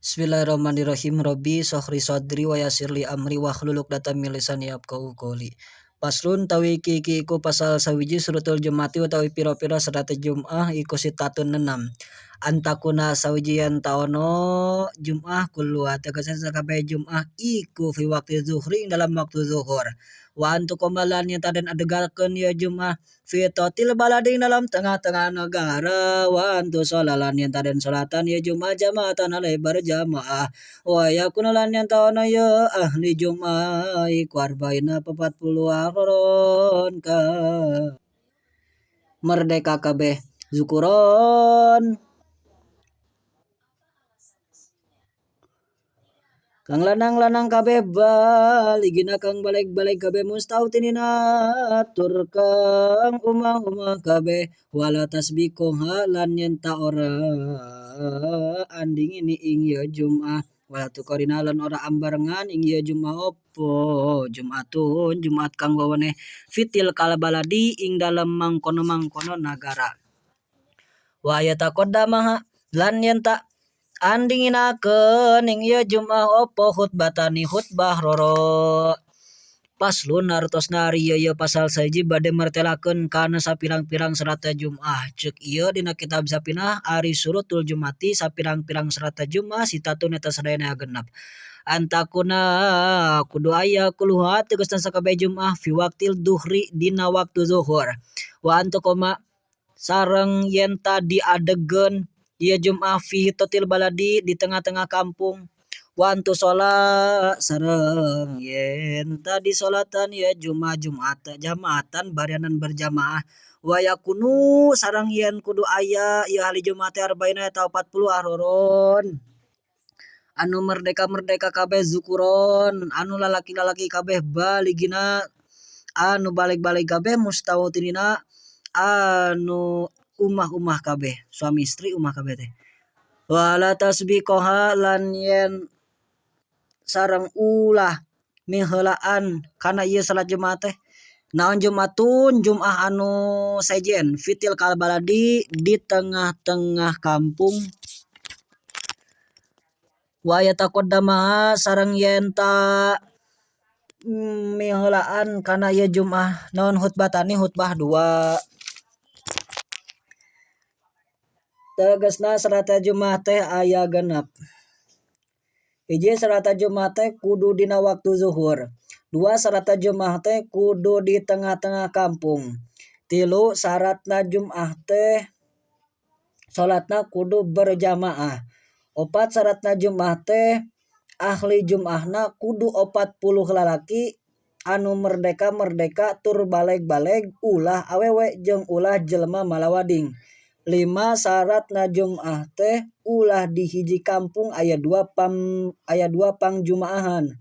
Bismillahirrahmanirrahim. Robbi syokhri sodri wa yasirli amri wa hluluk data milisani yafqahu qawli. Paslun tawi kiki iku pasal sawiji surutul jumati utawi pira-pira sedate Jum'ah iku sitatun 6. Antakuna sawijian taono Jum'ah kulluha tegasan sakabeh Jum'ah iku fi waqti zuhri dalam waktu zuhur. Wa antukumalan yang taden adegakeun ya Jum'ah fi totil baladi dalam tengah-tengah negara. Wa antu solalan yang taden solatan ya Jum'ah jamaatan alai berjamaah. Wa yakunalan yang taono ya ahli Jum'ah iku arba'ina 40 aron ka merdeka kabeh zukuron kang lanang-lanang kabeh baligina kang balik-balik kabeh mustautinina tur kang umah-umah kabeh wala tasbiqo halan yen ta ora anding ini ing ya Jum'ah wala tukorina lan ora ambarengan ing ya Jum'ah opo Jum'atun Jumat kang wawane fitil kalabaladi ing dalem mangkono-mangkono nagara wa yataqaddama lan yen ta andinginakeun ing ieu Jum'ah opo khutbatani khutbah roro. Paslun nartosna ari ieu pasal saji bade martelakeun kana sapirang-pirang serata Jum'ah. Ceuk ieu dina kitab Sapinah ari surutul Jumati sapirang-pirang serata Jum'ah sitatun eta sadayana genep. Antakuna kudu aya kulluha tegasna sakabeh Jum'ah fi waqtil duhri dina waktu zuhur. Wa antukoma sareng yen tadi adegeun ieu Jum'ah fi totil baladi di tengah-tengah kampung. Wantu sholat sareng yen tadi sholatan ya Jum'ah jamaatan barianan berjamaah. Wa yakunu sareng yen kudu aya ieu ahli Jum'ah teh arba'ina eta 40 aroron. Anu merdeka kabeh zukuron anu lalaki-lalaki kabeh baligina anu balik-balik kabeh mustautinina anu umah-umah kabeh suami istri umah kabeh teh wala tasbiqoha lan yen sareng ulah miheulaan kana ieu salat Jumat teh naon Jumatun Jum'ah anu sejen fitil kalbaladi di tengah-tengah kampung wa yataqaddama sareng yen ta miheulaan kana ieu Jum'ah naon khutbatani khutbah 2 tegasna serata Jum'ah teh aya genep. Hiji serata Jum'ah teh kudu dina waktu zuhur. 2 serata Jum'ah teh kudu di tengah-tengah kampung. 3 syaratna Jum'ah teh salatna kudu berjamaah. 4 syaratna Jum'ah teh ahli Jum'ahna kudu 40 lalaki anu merdeka tur baleg-baleg ulah awewe jeung ulah jelema malawading. 5 syaratna Jum'ah teh ulah di hiji kampung aya 2 pangjumaahan.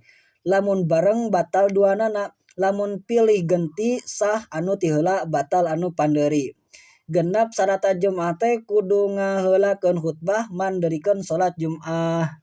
Lamun bareng batal duanana, lamun pilih genti sah anu ti heula batal anu pandeuri. Genep syaratna Jum'ah teh kudu ngaheulakeun khutbah mandeurikeun salat Jum'ah.